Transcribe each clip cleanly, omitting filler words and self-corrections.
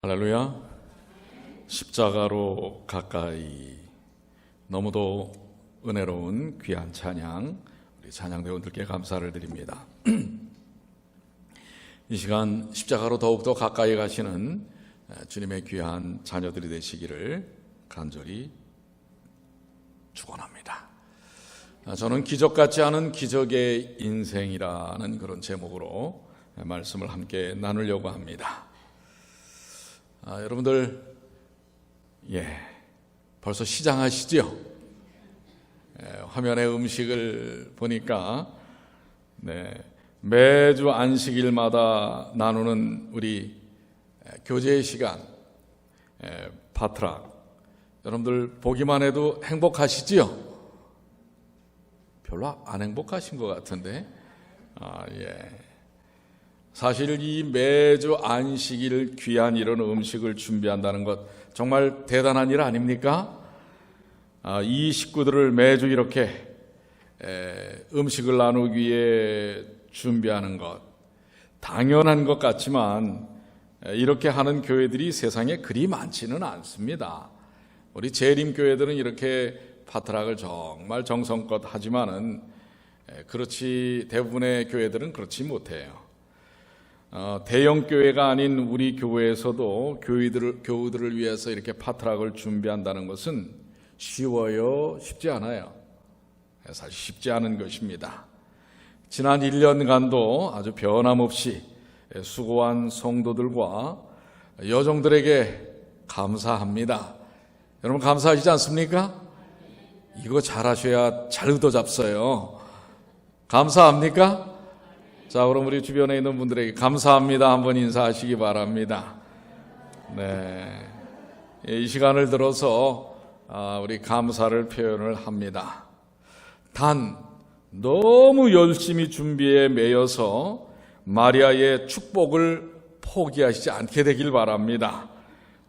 할렐루야. 십자가로 가까이. 너무도 은혜로운 귀한 찬양, 우리 찬양대원들께 감사를 드립니다. 이 시간 십자가로 더욱더 가까이 가시는 주님의 귀한 자녀들이 되시기를 간절히 축원합니다. 저는 기적 같지 않은 기적의 인생이라는 그런 제목으로 말씀을 함께 나누려고 합니다. 여러분들, 벌써 시장하시죠? 화면에 음식을 보니까 매주 안식일마다 나누는 우리 교제의 시간, 파트락, 여러분들 보기만 해도 행복하시지요? 별로 안 행복하신 것 같은데. 사실 이 매주 안식일 귀한 이런 음식을 준비한다는 것 정말 대단한 일 아닙니까? 이 식구들을 매주 이렇게 음식을 나누기 위해 준비하는 것, 당연한 것 같지만 이렇게 하는 교회들이 세상에 그리 많지는 않습니다. 우리 재림교회들은 이렇게 파트락을 정말 정성껏 하지만은 그렇지, 대부분의 교회들은 그렇지 못해요. 대형 교회가 아닌 우리 교회에서도 교우들을 위해서 이렇게 파트락을 준비한다는 것은 쉬워요? 쉽지 않아요. 사실 쉽지 않은 것입니다. 지난 1년간도 아주 변함없이 수고한 성도들과 여종들에게 감사합니다. 여러분 감사하시지 않습니까? 이거 잘하셔야 잘 얻어잡어요. 감사합니까? 자, 그럼 우리 주변에 있는 분들에게 감사합니다 한번 인사하시기 바랍니다. 이 시간을 들어서 우리 감사를 표현을 합니다. 단 너무 열심히 준비에 매여서 마리아의 축복을 포기하시지 않게 되길 바랍니다.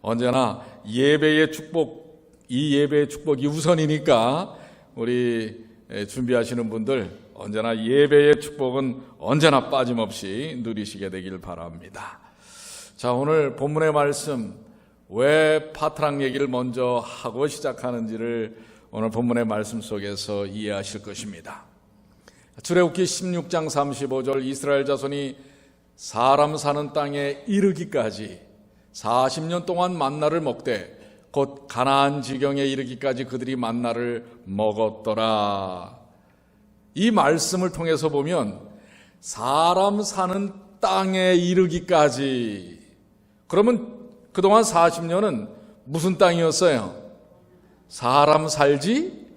언제나 예배의 축복, 이 예배의 축복이 우선이니까 우리 준비하시는 분들 언제나 예배의 축복은 언제나 빠짐없이 누리시게 되길 바랍니다. 자, 오늘 본문의 말씀, 왜 파트락 얘기를 먼저 하고 시작하는지를 오늘 본문의 말씀 속에서 이해하실 것입니다. 출애굽기 16장 35절, 이스라엘 자손이 사람 사는 땅에 이르기까지 40년 동안 만나를 먹되 곧 가나안 지경에 이르기까지 그들이 만나를 먹었더라. 이 말씀을 통해서 보면 사람 사는 땅에 이르기까지, 그러면 그동안 40년은 무슨 땅이었어요? 사람 살지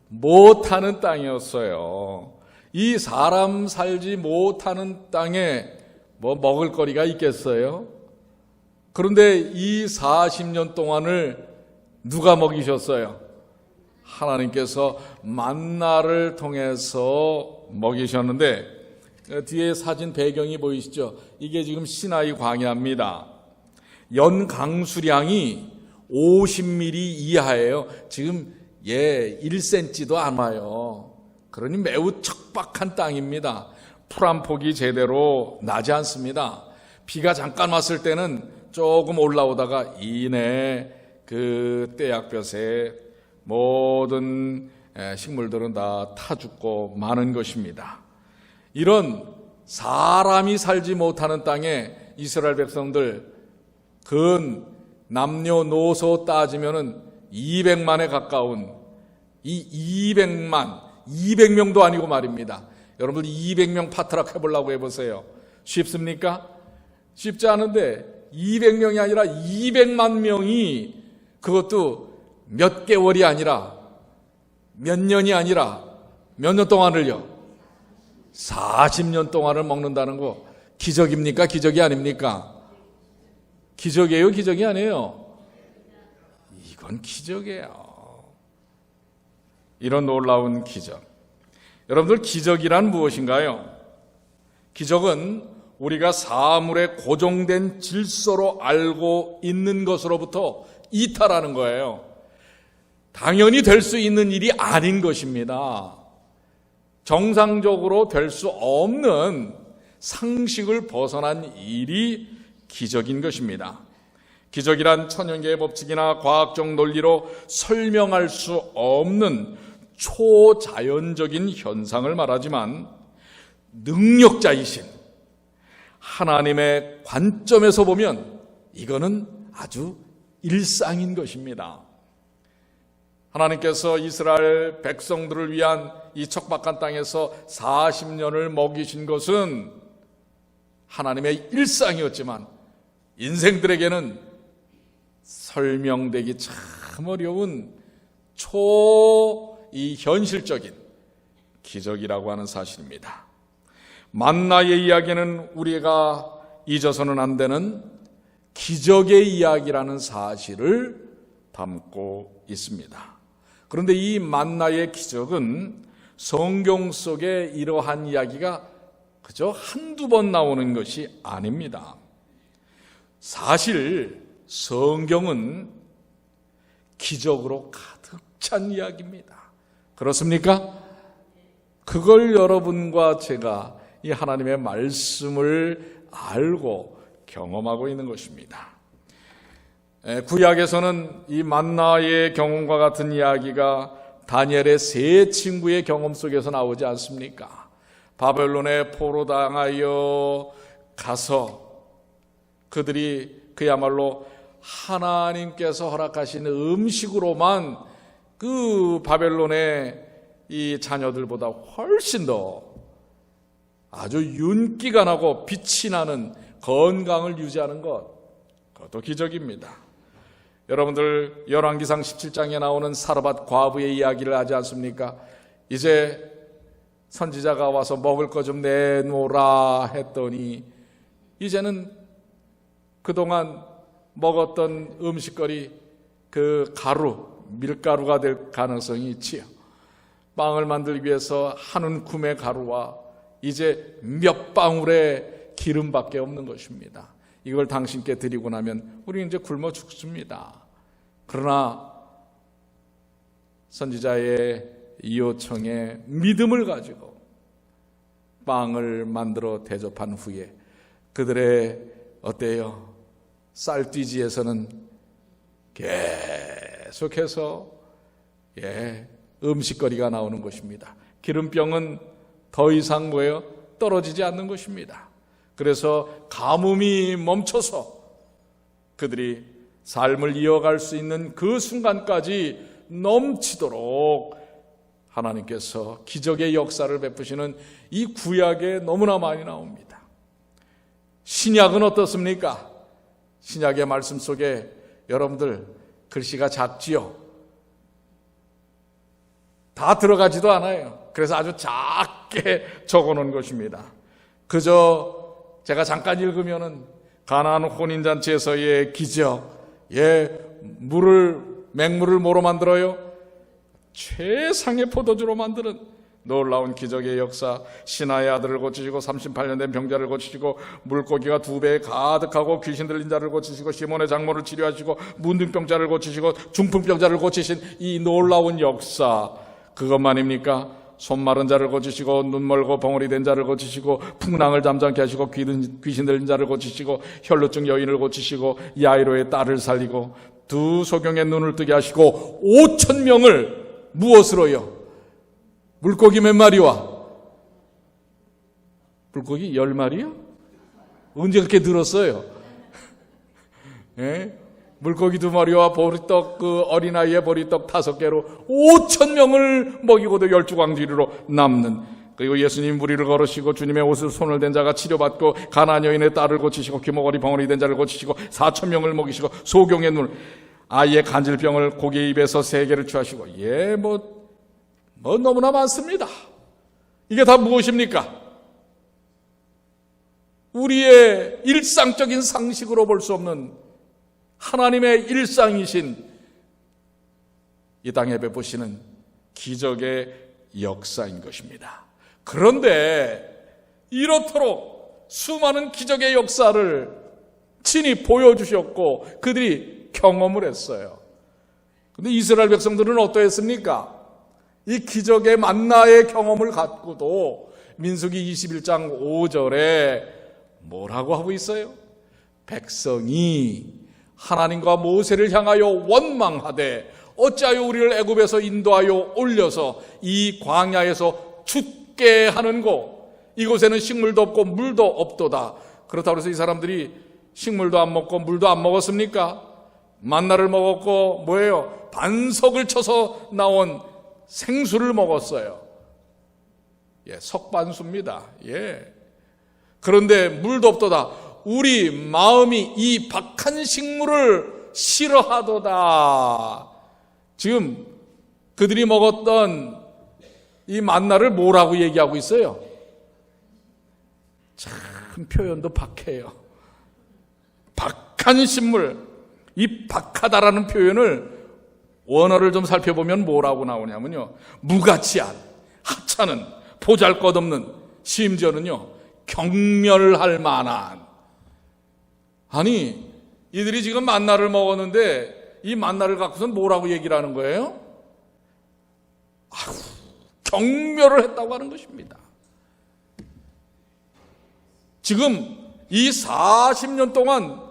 못하는 땅이었어요. 이 사람 살지 못하는 땅에 뭐 먹을 거리가 있겠어요? 그런데 이 40년 동안을 누가 먹이셨어요? 하나님께서 만나를 통해서 먹이셨는데, 뒤에 사진 배경이 보이시죠? 이게 지금 시나이 광야입니다. 연 강수량이 50mm 이하예요. 지금 1cm도 안 와요. 그러니 매우 척박한 땅입니다. 풀 한 폭이 제대로 나지 않습니다. 비가 잠깐 왔을 때는 조금 올라오다가 이내 그 떼약볕에 모든 식물들은 다 타 죽고 마는 것입니다. 이런 사람이 살지 못하는 땅에 이스라엘 백성들 근 남녀노소 따지면은 200만에 가까운 이 200명도 아니고 말입니다. 여러분들 200명 파트락 해보려고 해보세요. 쉽습니까? 쉽지 않은데 200명이 아니라 200만 명이, 그것도 몇 개월이 아니라 몇 년이 아니라 몇 년 동안을요? 40년 동안을 먹는다는 거 기적입니까? 기적이 아닙니까? 기적이에요? 기적이 아니에요? 이건 기적이에요. 이런 놀라운 기적. 여러분들, 기적이란 무엇인가요? 기적은 우리가 사물의 고정된 질서로 알고 있는 것으로부터 이탈하는 거예요. 당연히 될 수 있는 일이 아닌 것입니다. 정상적으로 될 수 없는 상식을 벗어난 일이 기적인 것입니다. 기적이란 천연계의 법칙이나 과학적 논리로 설명할 수 없는 초자연적인 현상을 말하지만 능력자이신 하나님의 관점에서 보면 이거는 아주 일상인 것입니다. 하나님께서 이스라엘 백성들을 위한 이 척박한 땅에서 40년을 먹이신 것은 하나님의 일상이었지만 인생들에게는 설명되기 참 어려운 현실적인 기적이라고 하는 사실입니다. 만나의 이야기는 우리가 잊어서는 안 되는 기적의 이야기라는 사실을 담고 있습니다. 그런데 이 만나의 기적은 성경 속에 이러한 이야기가 그저 한두 번 나오는 것이 아닙니다. 사실 성경은 기적으로 가득 찬 이야기입니다. 그렇습니까? 그걸 여러분과 제가 이 하나님의 말씀을 알고 경험하고 있는 것입니다. 구약에서는 이 만나의 경험과 같은 이야기가 다니엘의 세 친구의 경험 속에서 나오지 않습니까? 바벨론에 포로당하여 가서 그들이 그야말로 하나님께서 허락하신 음식으로만 그 바벨론의 이 자녀들보다 훨씬 더 아주 윤기가 나고 빛이 나는 건강을 유지하는 것, 그것도 기적입니다. 여러분들 열왕기상 17장에 나오는 사르밧 과부의 이야기를 하지 않습니까? 이제 선지자가 와서 먹을 것 좀 내놓으라 했더니 이제는 그동안 먹었던 음식거리 그 가루, 밀가루가 될 가능성이 있지요. 빵을 만들기 위해서 한 움큼의 가루와 이제 몇 방울의 기름밖에 없는 것입니다. 이걸 당신께 드리고 나면 우리 이제 굶어 죽습니다. 그러나 선지자의 이 요청에 믿음을 가지고 빵을 만들어 대접한 후에 그들의 어때요? 쌀띠지에서는 계속해서 음식거리가 나오는 것입니다. 기름병은 더 이상 떨어지지 않는 것입니다. 그래서 가뭄이 멈춰서 그들이 삶을 이어갈 수 있는 그 순간까지 넘치도록 하나님께서 기적의 역사를 베푸시는 이 구약에 너무나 많이 나옵니다. 신약은 어떻습니까? 신약의 말씀 속에 여러분들 글씨가 작지요? 다 들어가지도 않아요. 그래서 아주 작게 적어놓은 것입니다. 그저 제가 잠깐 읽으면은 가나안 혼인잔치에서의 기적, 맹물을 뭐로 만들어요? 최상의 포도주로 만드는 놀라운 기적의 역사. 신하의 아들을 고치시고 38년 된 병자를 고치시고 물고기가 2배에 가득하고 귀신 들린 자를 고치시고 시몬의 장모를 치료하시고 문둥병자를 고치시고 중풍병자를 고치신 이 놀라운 역사, 그것만입니까? 손 마른 자를 고치시고 눈 멀고 벙어리 된 자를 고치시고 풍랑을 잠잠케 하시고 귀신 들린 자를 고치시고 혈루증 여인을 고치시고 야이로의 딸을 살리고 두 소경의 눈을 뜨게 하시고 5,000명을 무엇으로요? 물고기 몇 마리와? 물고기 10마리요? 언제 그렇게 들었어요? 물고기 2마리와 보리떡, 어린아이의 보리떡 5개로 5,000명을 먹이고도 12광주리로 남는. 그리고 예수님 무리를 걸으시고 주님의 옷을 손을 댄 자가 치료받고 가나안 여인의 딸을 고치시고 귀머거리 벙어리 된 자를 고치시고 4,000명을 먹이시고 소경의 눈, 아이의 간질병을 고기의 입에서 3개를 취하시고 너무나 많습니다. 이게 다 무엇입니까? 우리의 일상적인 상식으로 볼 수 없는 하나님의 일상이신 이 땅에 베푸시는 기적의 역사인 것입니다. 그런데 이렇도록 수많은 기적의 역사를 친히 보여주셨고 그들이 경험을 했어요. 그런데 이스라엘 백성들은 어떠했습니까? 이 기적의 만나의 경험을 갖고도 민수기 21장 5절에 뭐라고 하고 있어요? 백성이 하나님과 모세를 향하여 원망하되 어찌하여 우리를 애굽에서 인도하여 올려서 이 광야에서 죽게 하는고? 이곳에는 식물도 없고 물도 없도다. 그렇다고 해서 이 사람들이 식물도 안 먹고 물도 안 먹었습니까? 만나를 먹었고 뭐예요? 반석을 쳐서 나온 생수를 먹었어요. 석반수입니다. 그런데 물도 없도다. 우리 마음이 이 박한 식물을 싫어하도다. 지금 그들이 먹었던 이 만나를 뭐라고 얘기하고 있어요? 참 표현도 박해요. 박한 식물. 이 박하다라는 표현을 원어를 좀 살펴보면 뭐라고 나오냐면요, 무가치한, 하찮은, 보잘것없는, 심지어는요 경멸할 만한. 아니, 이들이 지금 만나를 먹었는데 이 만나를 갖고선 뭐라고 얘기를 하는 거예요? 경멸을 했다고 하는 것입니다. 지금 이 40년 동안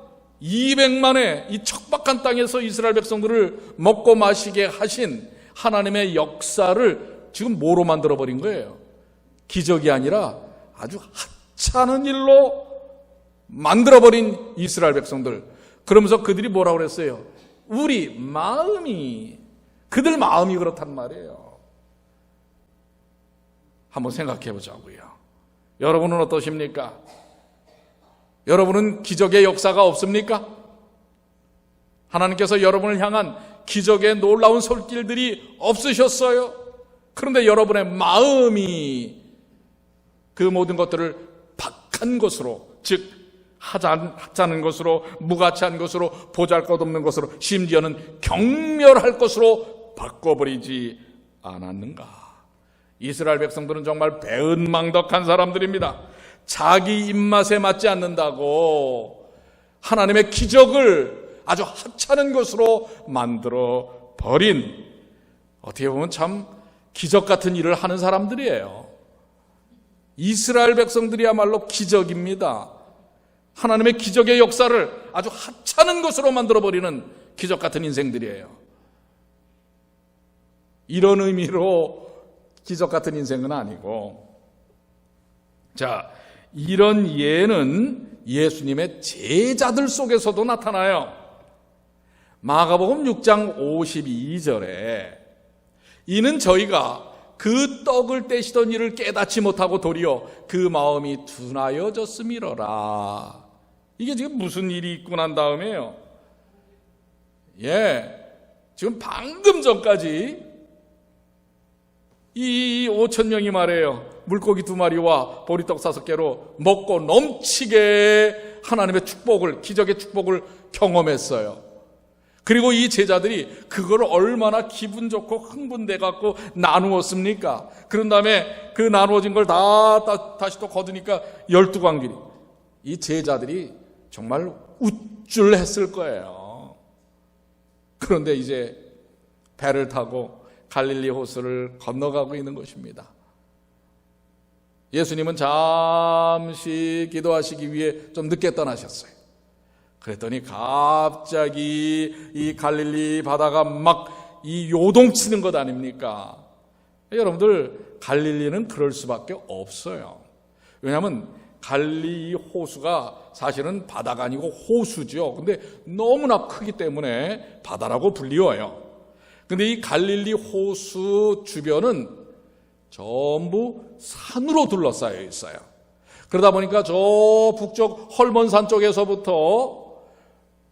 200만의 이 척박한 땅에서 이스라엘 백성들을 먹고 마시게 하신 하나님의 역사를 지금 뭐로 만들어버린 거예요? 기적이 아니라 아주 하찮은 일로 만들어버린 이스라엘 백성들. 그러면서 그들이 뭐라고 그랬어요? 우리 마음이, 그들 마음이 그렇단 말이에요. 한번 생각해 보자고요. 여러분은 어떠십니까? 여러분은 기적의 역사가 없습니까? 하나님께서 여러분을 향한 기적의 놀라운 손길들이 없으셨어요? 그런데 여러분의 마음이 그 모든 것들을 박한 것으로, 즉 하찮은 것으로, 무가치한 것으로, 보잘것없는 것으로, 심지어는 경멸할 것으로 바꿔버리지 않았는가? 이스라엘 백성들은 정말 배은망덕한 사람들입니다. 자기 입맛에 맞지 않는다고 하나님의 기적을 아주 하찮은 것으로 만들어 버린, 어떻게 보면 참 기적 같은 일을 하는 사람들이에요. 이스라엘 백성들이야말로 기적입니다. 하나님의 기적의 역사를 아주 하찮은 것으로 만들어버리는 기적 같은 인생들이에요. 이런 의미로 기적 같은 인생은 아니고, 자, 이런 예는 예수님의 제자들 속에서도 나타나요. 마가복음 6장 52절에 이는 저희가 그 떡을 떼시던 일을 깨닫지 못하고 도리어 그 마음이 둔하여졌음이로라. 이게 지금 무슨 일이 있고 난 다음에요, 지금 방금 전까지 이 5,000명이 말해요, 물고기 2마리와 보리떡 5개로 먹고 넘치게 하나님의 축복을, 기적의 축복을 경험했어요. 그리고 이 제자들이 그걸 얼마나 기분 좋고 흥분돼 갖고 나누었습니까? 그런 다음에 그 나누어진 걸 다시 또 거두니까 12광길이, 이 제자들이 정말 우쭐했을 거예요. 그런데 이제 배를 타고 갈릴리 호수를 건너가고 있는 것입니다. 예수님은 잠시 기도하시기 위해 좀 늦게 떠나셨어요. 그랬더니 갑자기 이 갈릴리 바다가 막 이 요동치는 것 아닙니까? 여러분들, 갈릴리는 그럴 수밖에 없어요. 왜냐하면 갈릴리 호수가 사실은 바다가 아니고 호수죠. 근데 너무나 크기 때문에 바다라고 불리워요. 근데 이 갈릴리 호수 주변은 전부 산으로 둘러싸여 있어요. 그러다 보니까 저 북쪽 헐몬산 쪽에서부터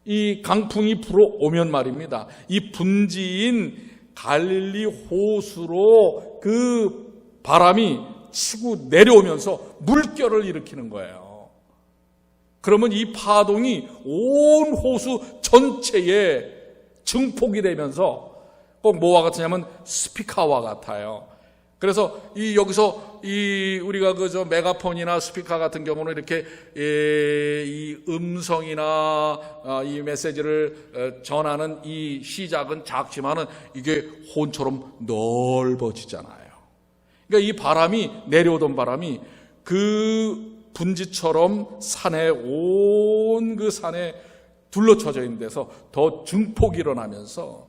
이 강풍이 불어오면 말입니다, 이 분지인 갈릴리 호수로 그 바람이 치고 내려오면서 물결을 일으키는 거예요. 그러면 이 파동이 온 호수 전체에 증폭이 되면서 꼭 뭐와 같으냐면 스피커와 같아요. 그래서 여기서 우리가 저 메가폰이나 스피커 같은 경우는 이렇게 이 음성이나 이 메시지를 전하는 이 시작은 작지만은 이게 혼처럼 넓어지잖아요. 그러니까 이 바람이, 내려오던 바람이 그 분지처럼 산에, 온 그 산에 둘러쳐져 있는 데서 더 증폭이 일어나면서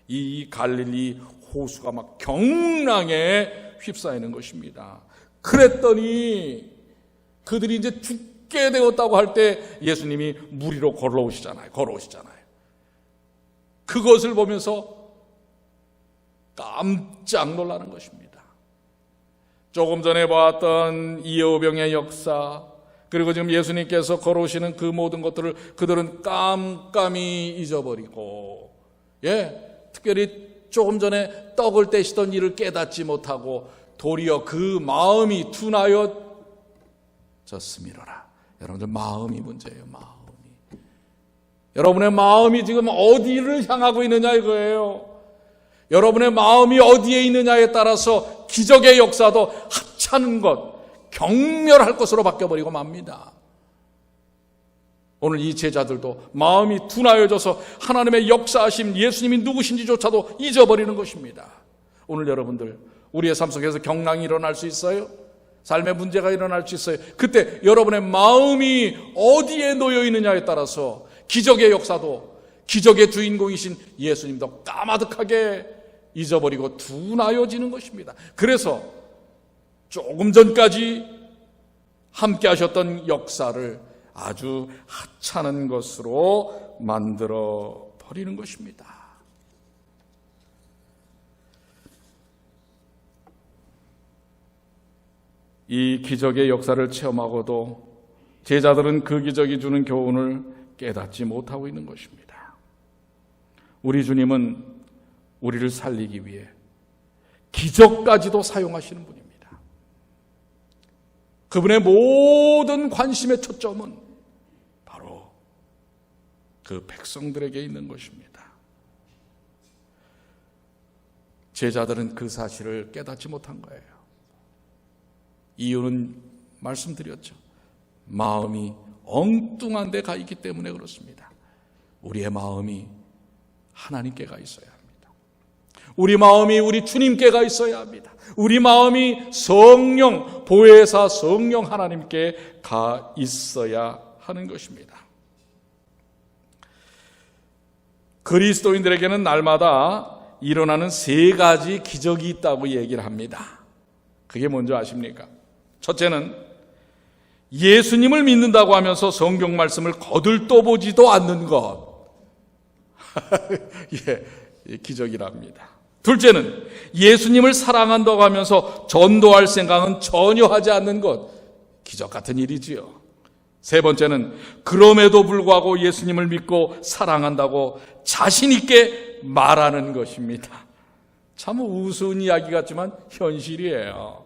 이 갈릴리 호수가 막 경랑에 휩싸이는 것입니다. 그랬더니 그들이 이제 죽게 되었다고 할 때 예수님이 물 위로 걸어오시잖아요. 그것을 보면서 깜짝 놀라는 것입니다. 조금 전에 보았던 이 여병의 역사, 그리고 지금 예수님께서 걸어오시는 그 모든 것들을 그들은 깜깜이 잊어버리고, 특별히 조금 전에 떡을 떼시던 일을 깨닫지 못하고 도리어 그 마음이 둔하여졌음이로라. 여러분들, 마음이 문제예요. 여러분의 마음이 지금 어디를 향하고 있느냐 이거예요. 여러분의 마음이 어디에 있느냐에 따라서 기적의 역사도 하찮은 것, 경멸할 것으로 바뀌어버리고 맙니다. 오늘 이 제자들도 마음이 둔하여져서 하나님의 역사하심, 예수님이 누구신지조차도 잊어버리는 것입니다. 오늘 여러분들, 우리의 삶 속에서 경랑이 일어날 수 있어요? 삶의 문제가 일어날 수 있어요? 그때 여러분의 마음이 어디에 놓여 있느냐에 따라서 기적의 역사도, 기적의 주인공이신 예수님도 까마득하게 잊어버리고 둔하여지는 것입니다. 그래서 조금 전까지 함께 하셨던 역사를 아주 하찮은 것으로 만들어 버리는 것입니다. 이 기적의 역사를 체험하고도 제자들은 그 기적이 주는 교훈을 깨닫지 못하고 있는 것입니다. 우리 주님은 우리를 살리기 위해 기적까지도 사용하시는 분입니다. 그분의 모든 관심의 초점은 바로 그 백성들에게 있는 것입니다. 제자들은 그 사실을 깨닫지 못한 거예요. 이유는 말씀드렸죠. 마음이 엉뚱한 데 가 있기 때문에 그렇습니다. 우리의 마음이 하나님께 가 있어야 합니다. 우리 마음이 우리 주님께 가 있어야 합니다. 우리 마음이 성령, 보혜사 성령 하나님께 가 있어야 하는 것입니다. 그리스도인들에게는 날마다 일어나는 3가지 기적이 있다고 얘기를 합니다. 그게 뭔지 아십니까? 첫째는 예수님을 믿는다고 하면서 성경 말씀을 거들떠보지도 않는 것. 기적이랍니다. 둘째는 예수님을 사랑한다고 하면서 전도할 생각은 전혀 하지 않는 것. 기적 같은 일이지요. 세 번째는 그럼에도 불구하고 예수님을 믿고 사랑한다고 자신 있게 말하는 것입니다. 참 우스운 이야기 같지만 현실이에요.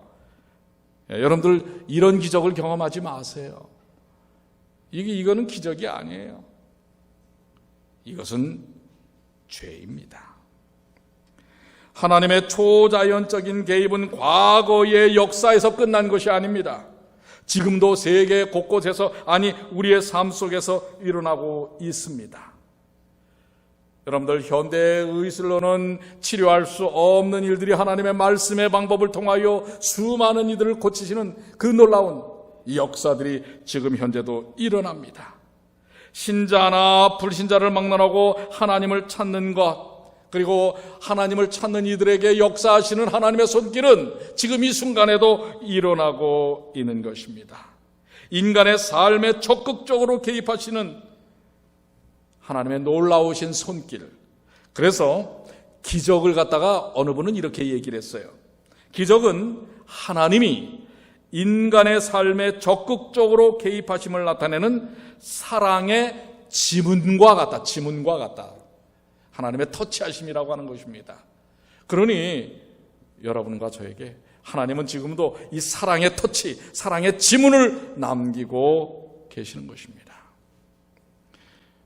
여러분들 이런 기적을 경험하지 마세요. 이거는 기적이 아니에요. 이것은 죄입니다. 하나님의 초자연적인 개입은 과거의 역사에서 끝난 것이 아닙니다. 지금도 세계 곳곳에서, 아니 우리의 삶 속에서 일어나고 있습니다. 여러분들, 현대의술로는 치료할 수 없는 일들이 하나님의 말씀의 방법을 통하여 수많은 이들을 고치시는 그 놀라운 역사들이 지금 현재도 일어납니다. 신자나 불신자를 막론하고 하나님을 찾는 것, 그리고 하나님을 찾는 이들에게 역사하시는 하나님의 손길은 지금 이 순간에도 일어나고 있는 것입니다. 인간의 삶에 적극적으로 개입하시는 하나님의 놀라우신 손길. 그래서 기적을 갖다가 어느 분은 이렇게 얘기를 했어요. 기적은 하나님이 인간의 삶에 적극적으로 개입하심을 나타내는 사랑의 지문과 같다. 하나님의 터치하심이라고 하는 것입니다. 그러니 여러분과 저에게 하나님은 지금도 이 사랑의 터치, 사랑의 지문을 남기고 계시는 것입니다.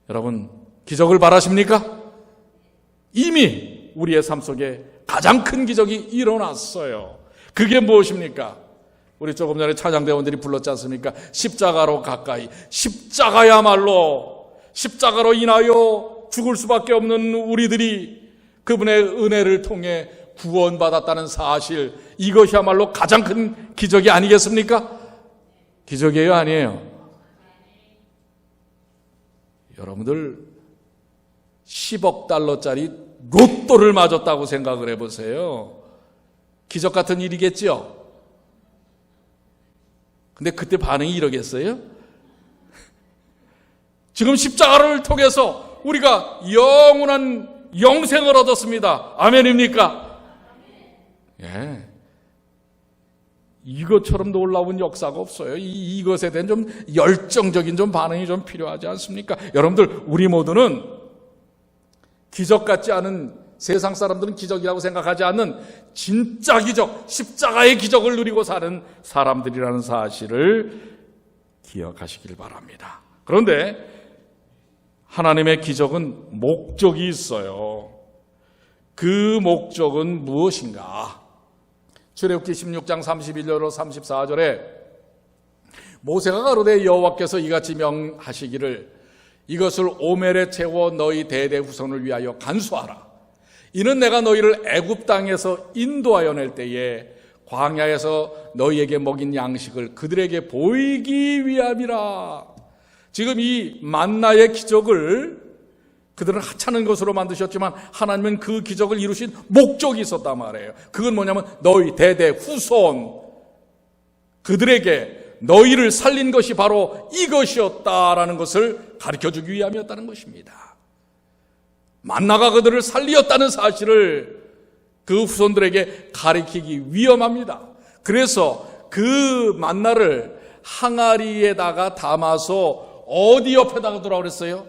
여러분, 기적을 바라십니까? 이미 우리의 삶 속에 가장 큰 기적이 일어났어요. 그게 무엇입니까? 우리 조금 전에 찬양대원들이 불렀지 않습니까? 십자가로 가까이. 십자가야말로, 십자가로 인하여 죽을 수밖에 없는 우리들이 그분의 은혜를 통해 구원받았다는 사실, 이것이야말로 가장 큰 기적이 아니겠습니까? 기적이에요, 아니에요? 여러분들 10억 달러짜리 로또를 맞았다고 생각을 해보세요. 기적 같은 일이겠죠? 근데 그때 반응이 이러겠어요? 지금 십자가를 통해서 우리가 영원한 영생을 얻었습니다. 아멘입니까? 예. 이것처럼 놀라운 역사가 없어요. 이것에 대한 좀 열정적인 좀 반응이 좀 필요하지 않습니까? 여러분들, 우리 모두는 기적 같지 않은, 세상 사람들은 기적이라고 생각하지 않는 진짜 기적, 십자가의 기적을 누리고 사는 사람들이라는 사실을 기억하시길 바랍니다. 그런데 하나님의 기적은 목적이 있어요. 그 목적은 무엇인가? 출애굽기 16장 31절로 34절에 모세가 가로되 여호와께서 이같이 명하시기를 이것을 오멜에 채워 너희 대대 후손을 위하여 간수하라. 이는 내가 너희를 애굽 땅에서 인도하여 낼 때에 광야에서 너희에게 먹인 양식을 그들에게 보이기 위함이라. 지금 이 만나의 기적을 그들은 하찮은 것으로 만드셨지만 하나님은 그 기적을 이루신 목적이 있었단 말이에요. 그건 뭐냐면 너희 대대 후손, 그들에게 너희를 살린 것이 바로 이것이었다라는 것을 가르쳐주기 위함이었다는 것입니다. 만나가 그들을 살리었다는 사실을 그 후손들에게 가르치기 위험합니다. 그래서 그 만나를 항아리에다가 담아서 어디 옆에다가 두라고 그랬어요?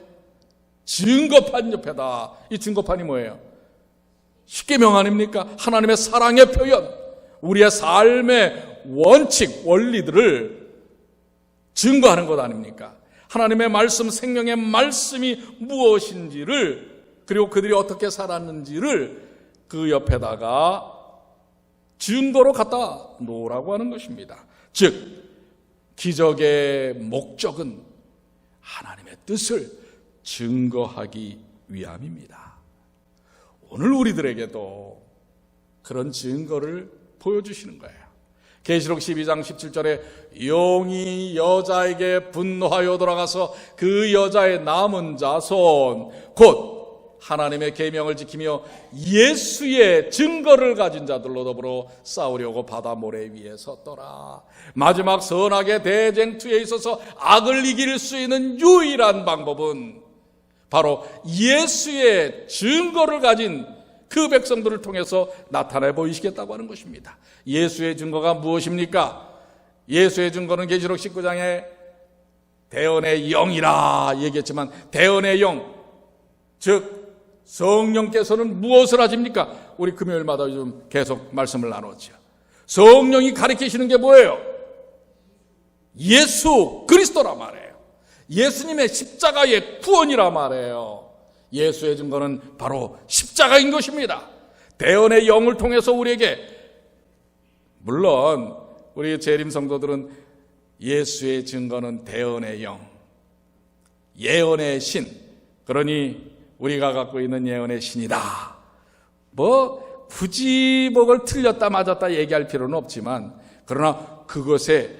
증거판 옆에다. 이 증거판이 뭐예요? 십계명 아닙니까? 하나님의 사랑의 표현, 우리의 삶의 원칙, 원리들을 증거하는 것 아닙니까? 하나님의 말씀, 생명의 말씀이 무엇인지를, 그리고 그들이 어떻게 살았는지를 그 옆에다가 증거로 갖다 놓으라고 하는 것입니다. 즉, 기적의 목적은 하나님의 뜻을 증거하기 위함입니다. 오늘 우리들에게도 그런 증거를 보여주시는 거예요. 계시록 12장 17절에 용이 여자에게 분노하여 돌아가서 그 여자의 남은 자손 곧 하나님의 계명을 지키며 예수의 증거를 가진 자들로 더불어 싸우려고 바다 모래 위에 섰더라. 마지막 선악의 대쟁투에 있어서 악을 이길 수 있는 유일한 방법은 바로 예수의 증거를 가진 그 백성들을 통해서 나타내 보이시겠다고 하는 것입니다. 예수의 증거가 무엇입니까? 예수의 증거는 계시록 19장에 대언의 영이라 얘기했지만 대언의 영, 즉 성령께서는 무엇을 하십니까? 우리 금요일마다 좀 계속 말씀을 나눴죠. 성령이 가르치시는 게 뭐예요? 예수 그리스도란 말이에요. 예수님의 십자가의 구원이라 말이에요. 예수의 증거는 바로 십자가인 것입니다. 대언의 영을 통해서 우리에게, 물론 우리 재림 성도들은 예수의 증거는 대언의 영, 예언의 신, 그러니 우리가 갖고 있는 예언의 신이다. 굳이 그걸 틀렸다 맞았다 얘기할 필요는 없지만, 그러나 그것에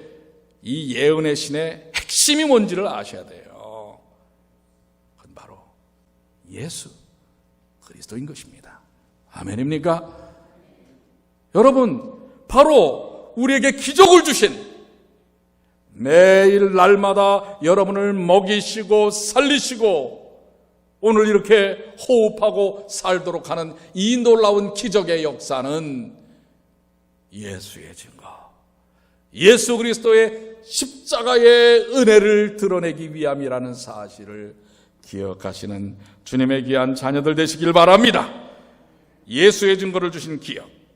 이 예언의 신의 핵심이 뭔지를 아셔야 돼요. 그건 바로 예수 그리스도인 것입니다. 아멘입니까? 여러분, 바로 우리에게 기적을 주신, 매일 날마다 여러분을 먹이시고 살리시고 오늘 이렇게 호흡하고 살도록 하는 이 놀라운 기적의 역사는 예수의 증거, 예수 그리스도의 십자가의 은혜를 드러내기 위함이라는 사실을 기억하시는 주님의 귀한 자녀들 되시길 바랍니다. 예수의 증거를 주신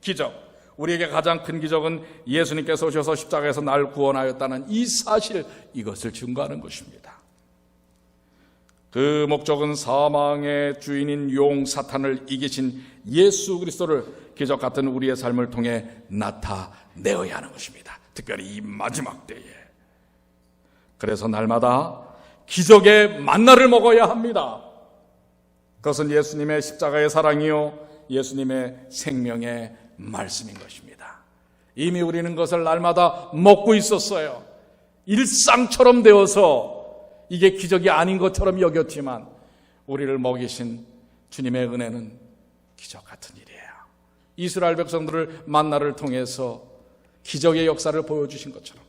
기적, 우리에게 가장 큰 기적은 예수님께서 오셔서 십자가에서 날 구원하였다는 이 사실, 이것을 증거하는 것입니다. 그 목적은 사망의 주인인 용 사탄을 이기신 예수 그리스도를 기적 같은 우리의 삶을 통해 나타내어야 하는 것입니다. 특별히 이 마지막 때에. 그래서 날마다 기적의 만나를 먹어야 합니다. 그것은 예수님의 십자가의 사랑이요 예수님의 생명의 말씀인 것입니다. 이미 우리는 그것을 날마다 먹고 있었어요. 일상처럼 되어서 이게 기적이 아닌 것처럼 여겼지만 우리를 먹이신 주님의 은혜는 기적 같은 일이에요. 이스라엘 백성들을 만나를 통해서 기적의 역사를 보여주신 것처럼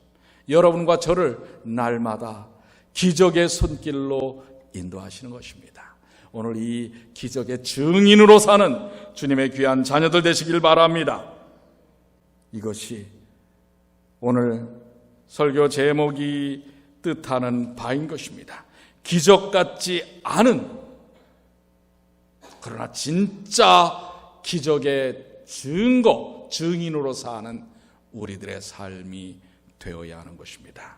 여러분과 저를 날마다 기적의 손길로 인도하시는 것입니다. 오늘 이 기적의 증인으로 사는 주님의 귀한 자녀들 되시길 바랍니다. 이것이 오늘 설교 제목이 뜻하는 바인 것입니다. 기적 같지 않은, 그러나 진짜 기적의 증거, 증인으로 사는 우리들의 삶이 되어야 하는 것입니다.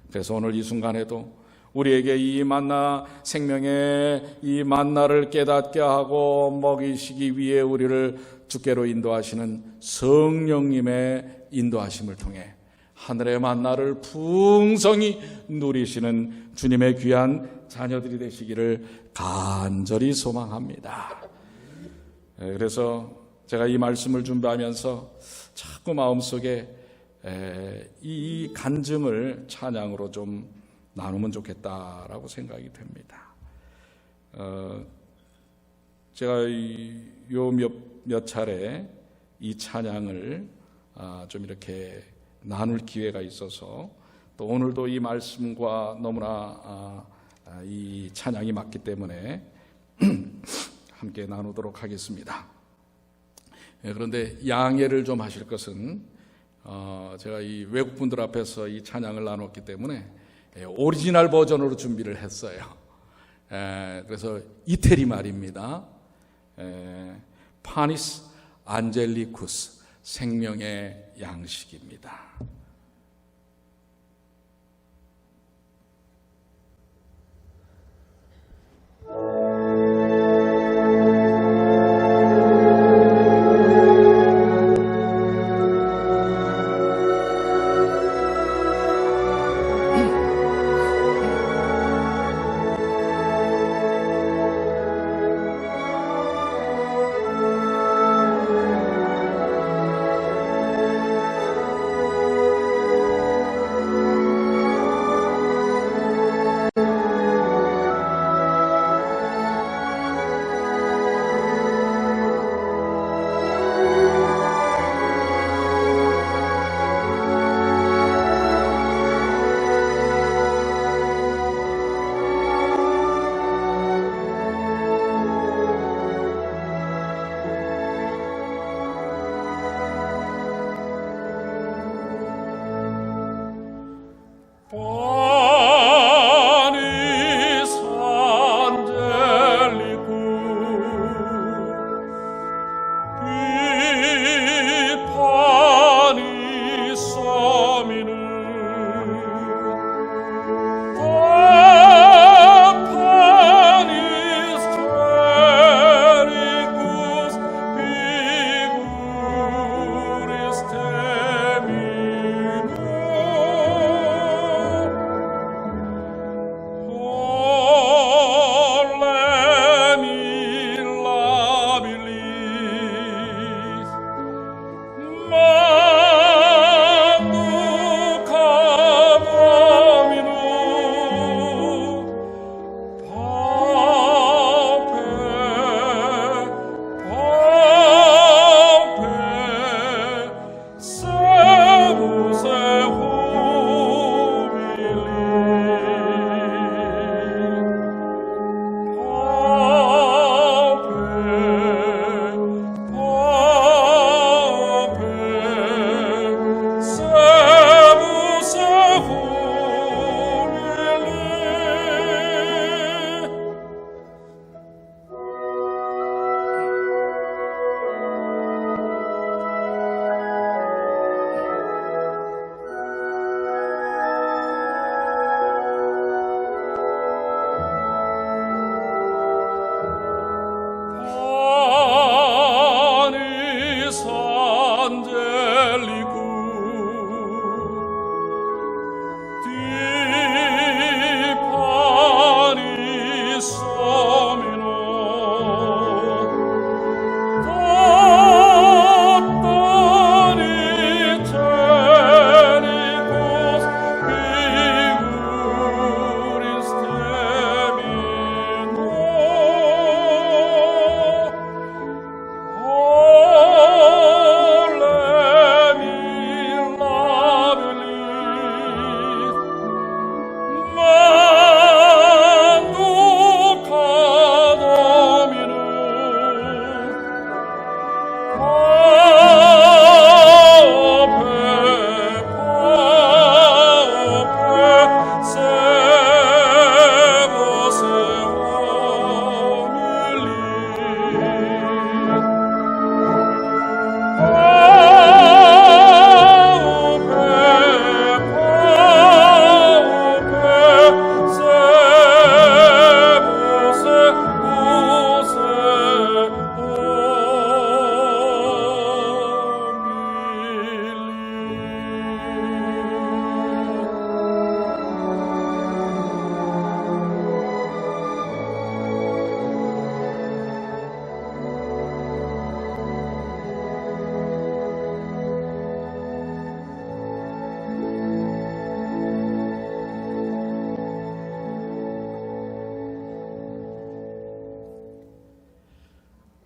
그래서 오늘 이 순간에도 우리에게 이 만나, 생명의 이 만나를 깨닫게 하고 먹이시기 위해 우리를 주께로 인도하시는 성령님의 인도하심을 통해 하늘의 만나를 풍성히 누리시는 주님의 귀한 자녀들이 되시기를 간절히 소망합니다. 그래서 제가 이 말씀을 준비하면서 자꾸 마음속에 이 간증을 찬양으로 좀 나누면 좋겠다라고 생각이 됩니다. 제가 요 몇 차례 이 찬양을 좀 이렇게 나눌 기회가 있어서 또 오늘도 이 말씀과 너무나 이 찬양이 맞기 때문에 함께 나누도록 하겠습니다. 그런데 양해를 좀 하실 것은 제가 이 외국분들 앞에서 이 찬양을 나눴기 때문에 오리지널 버전으로 준비를 했어요. 그래서 이태리 말입니다. 파니스 안젤리쿠스, 생명의 양식입니다.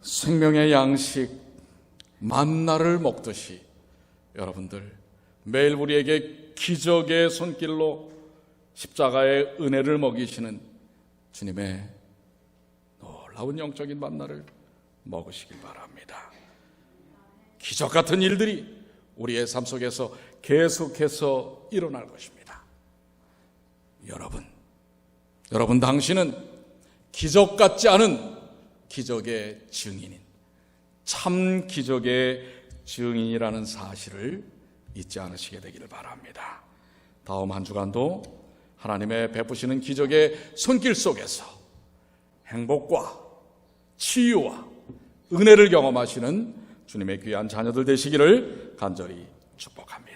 생명의 양식 만나를 먹듯이 여러분들 매일 우리에게 기적의 손길로 십자가의 은혜를 먹이시는 주님의 놀라운 영적인 만나를 먹으시길 바랍니다. 기적 같은 일들이 우리의 삶 속에서 계속해서 일어날 것입니다. 여러분 당신은 기적 같지 않은 기적의 증인인, 참 기적의 증인이라는 사실을 잊지 않으시게 되기를 바랍니다. 다음 한 주간도 하나님의 베푸시는 기적의 손길 속에서 행복과 치유와 은혜를 경험하시는 주님의 귀한 자녀들 되시기를 간절히 축복합니다.